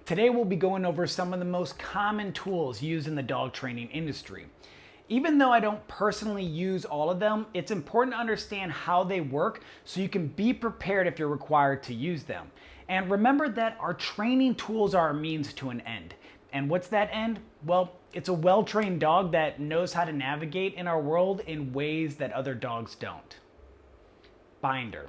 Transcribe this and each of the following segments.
Today we'll be going over some of the most common tools used in the dog training industry. Even though I don't personally use all of them, it's important to understand how they work so you can be prepared if you're required to use them. And remember that our training tools are a means to an end. And what's that end? Well, it's a well-trained dog that knows how to navigate in our world in ways that other dogs don't. Binder.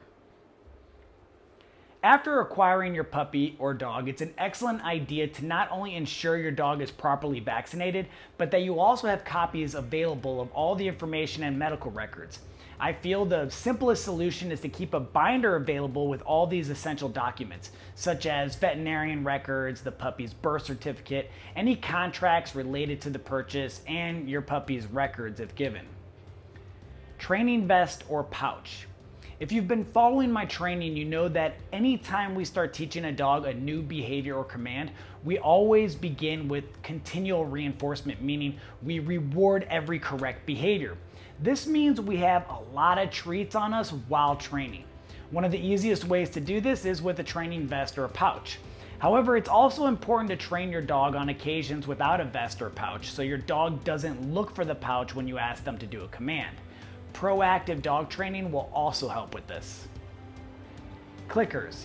After acquiring your puppy or dog, it's an excellent idea to not only ensure your dog is properly vaccinated, but that you also have copies available of all the information and medical records. I feel the simplest solution is to keep a binder available with all these essential documents, such as veterinarian records, the puppy's birth certificate, any contracts related to the purchase, and your puppy's records if given. Training vest or pouch. If you've been following my training, you know that anytime we start teaching a dog a new behavior or command, we always begin with continual reinforcement, meaning we reward every correct behavior. This means we have a lot of treats on us while training. One of the easiest ways to do this is with a training vest or a pouch. However, it's also important to train your dog on occasions without a vest or pouch, so your dog doesn't look for the pouch when you ask them to do a command. Proactive dog training will also help with this. Clickers.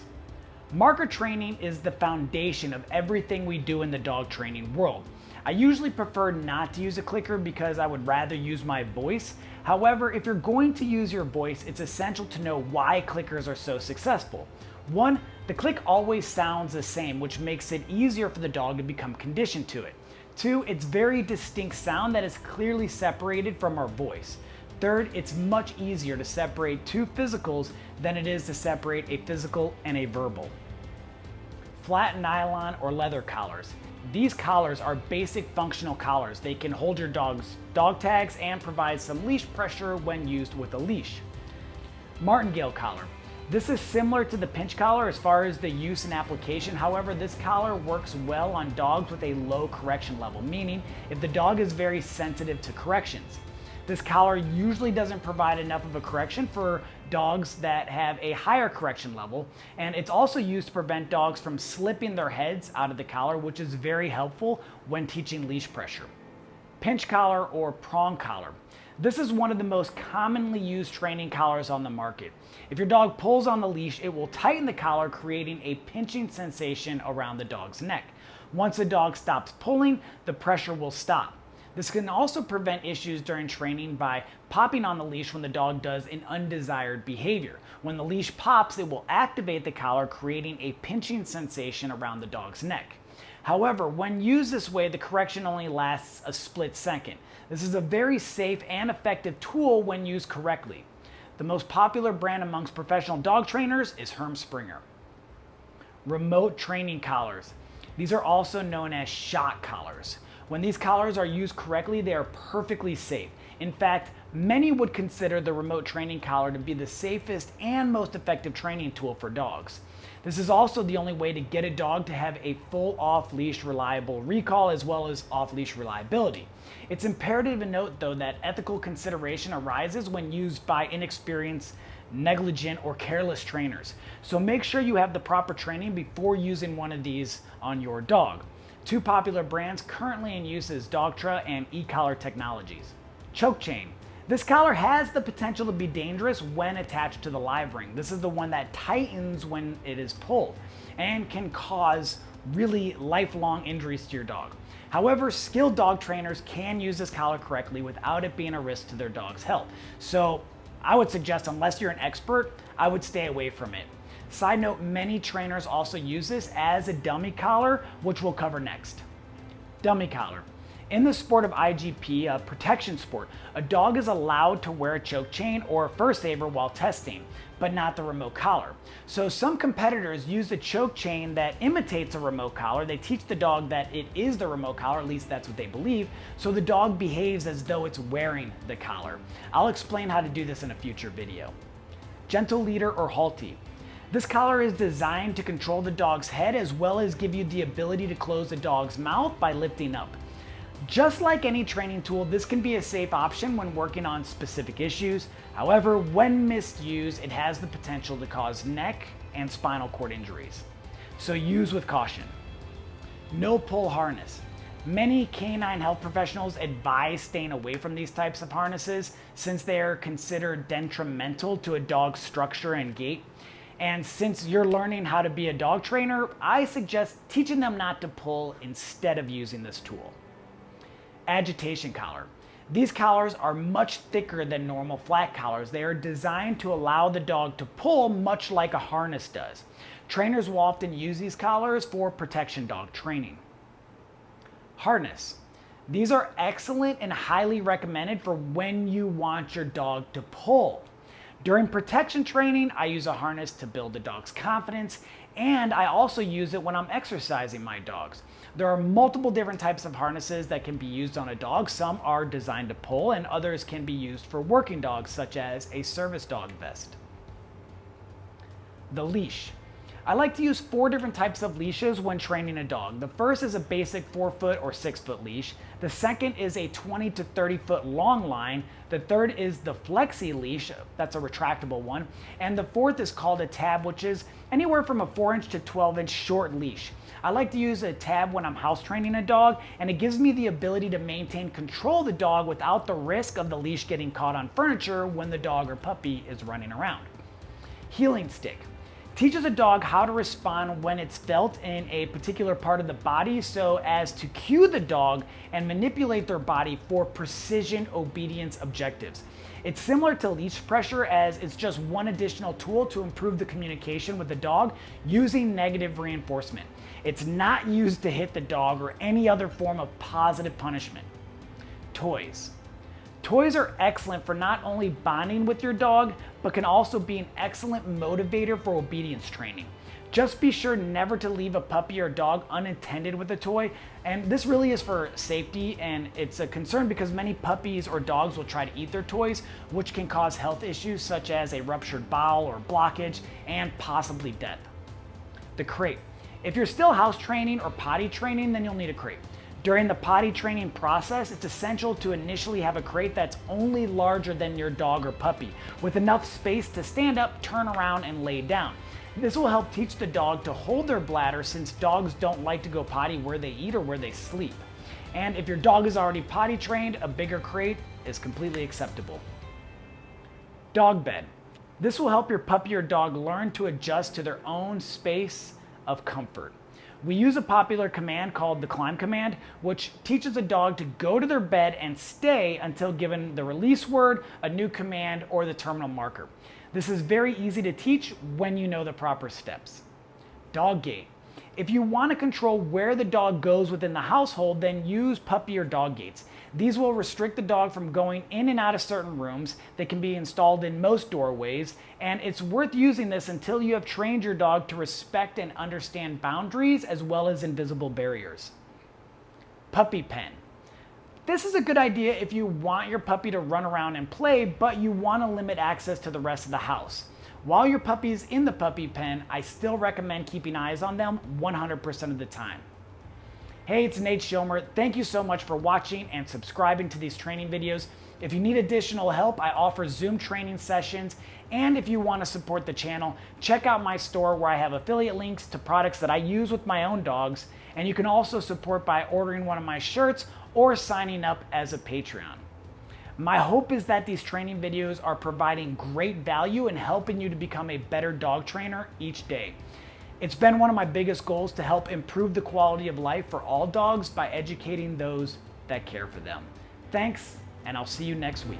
Marker training is the foundation of everything we do in the dog training world. I usually prefer not to use a clicker because I would rather use my voice. However, if you're going to use your voice, it's essential to know why clickers are so successful. One, the click always sounds the same, which makes it easier for the dog to become conditioned to it. Two, it's very distinct sound that is clearly separated from our voice. Third, it's much easier to separate two physicals than it is to separate a physical and a verbal. Flat nylon or leather collars. These collars are basic functional collars. They can hold your dog's dog tags and provide some leash pressure when used with a leash. Martingale collar. This is similar to the pinch collar as far as the use and application. However, this collar works well on dogs with a low correction level, meaning if the dog is very sensitive to corrections. This collar usually doesn't provide enough of a correction for dogs that have a higher correction level, and it's also used to prevent dogs from slipping their heads out of the collar, which is very helpful when teaching leash pressure. Pinch collar or prong collar. This is one of the most commonly used training collars on the market. If your dog pulls on the leash, it will tighten the collar, creating a pinching sensation around the dog's neck. Once the dog stops pulling, the pressure will stop. This can also prevent issues during training by popping on the leash when the dog does an undesired behavior. When the leash pops, it will activate the collar, creating a pinching sensation around the dog's neck. However, when used this way, the correction only lasts a split second. This is a very safe and effective tool when used correctly. The most popular brand amongst professional dog trainers is Herm Springer. Remote training collars. These are also known as shot collars. When these collars are used correctly, they are perfectly safe. In fact, many would consider the remote training collar to be the safest and most effective training tool for dogs. This is also the only way to get a dog to have a full off-leash reliable recall as well as off-leash reliability. It's imperative to note though that ethical consideration arises when used by inexperienced, negligent, or careless trainers. So make sure you have the proper training before using one of these on your dog. Two popular brands currently in use is Dogtra and E-Collar Technologies. Choke chain. This collar has the potential to be dangerous when attached to the live ring. This is the one that tightens when it is pulled and can cause really lifelong injuries to your dog. However, skilled dog trainers can use this collar correctly without it being a risk to their dog's health. So I would suggest, unless you're an expert, I would stay away from it. Side note, many trainers also use this as a dummy collar, which we'll cover next. Dummy collar. In the sport of IGP, a protection sport, a dog is allowed to wear a choke chain or a fur saver while testing, but not the remote collar. So some competitors use a choke chain that imitates a remote collar. They teach the dog that it is the remote collar, at least that's what they believe, so the dog behaves as though it's wearing the collar. I'll explain how to do this in a future video. Gentle leader or halty. This collar is designed to control the dog's head as well as give you the ability to close the dog's mouth by lifting up. Just like any training tool, this can be a safe option when working on specific issues. However, when misused, it has the potential to cause neck and spinal cord injuries. So use with caution. No pull harness. Many canine health professionals advise staying away from these types of harnesses since they are considered detrimental to a dog's structure and gait. And since you're learning how to be a dog trainer, I suggest teaching them not to pull instead of using this tool. Agitation collar. These collars are much thicker than normal flat collars. They are designed to allow the dog to pull much like a harness does. Trainers will often use these collars for protection dog training. Harness. These are excellent and highly recommended for when you want your dog to pull. During protection training, I use a harness to build the dog's confidence, and I also use it when I'm exercising my dogs. There are multiple different types of harnesses that can be used on a dog. Some are designed to pull, and others can be used for working dogs, such as a service dog vest. The leash. I like to use 4 different types of leashes when training a dog. The first is a basic 4-foot or 6-foot leash. The second is a 20 to 30-foot long line. The third is the flexi leash, that's a retractable one. And the fourth is called a tab, which is anywhere from a 4-inch to 12-inch short leash. I like to use a tab when I'm house training a dog, and it gives me the ability to maintain control of the dog without the risk of the leash getting caught on furniture when the dog or puppy is running around. Heeling stick. Teaches a dog how to respond when it's felt in a particular part of the body so as to cue the dog and manipulate their body for precision obedience objectives. It's similar to leash pressure as it's just one additional tool to improve the communication with the dog using negative reinforcement. It's not used to hit the dog or any other form of positive punishment. Toys. Toys are excellent for not only bonding with your dog, but can also be an excellent motivator for obedience training. Just be sure never to leave a puppy or dog unattended with a toy, and this really is for safety, and it's a concern because many puppies or dogs will try to eat their toys, which can cause health issues such as a ruptured bowel or blockage, and possibly death. The crate. If you're still house training or potty training, then you'll need a crate. During the potty training process, it's essential to initially have a crate that's only larger than your dog or puppy, with enough space to stand up, turn around, and lay down. This will help teach the dog to hold their bladder since dogs don't like to go potty where they eat or where they sleep. And if your dog is already potty trained, a bigger crate is completely acceptable. Dog bed. This will help your puppy or dog learn to adjust to their own space of comfort. We use a popular command called the climb command, which teaches a dog to go to their bed and stay until given the release word, a new command, or the terminal marker. This is very easy to teach when you know the proper steps. Dog gate. If you want to control where the dog goes within the household, then use puppy or dog gates. These will restrict the dog from going in and out of certain rooms. They can be installed in most doorways, and it's worth using this until you have trained your dog to respect and understand boundaries as well as invisible barriers. Puppy pen. This is a good idea if you want your puppy to run around and play, but you want to limit access to the rest of the house. While your puppy is in the puppy pen, I still recommend keeping eyes on them 100% of the time. Hey, it's Nate Schoemer. Thank you so much for watching and subscribing to these training videos. If you need additional help, I offer Zoom training sessions. And if you want to support the channel, check out my store where I have affiliate links to products that I use with my own dogs. And you can also support by ordering one of my shirts or signing up as a Patreon. My hope is that these training videos are providing great value and helping you to become a better dog trainer each day. It's been one of my biggest goals to help improve the quality of life for all dogs by educating those that care for them. Thanks, and I'll see you next week.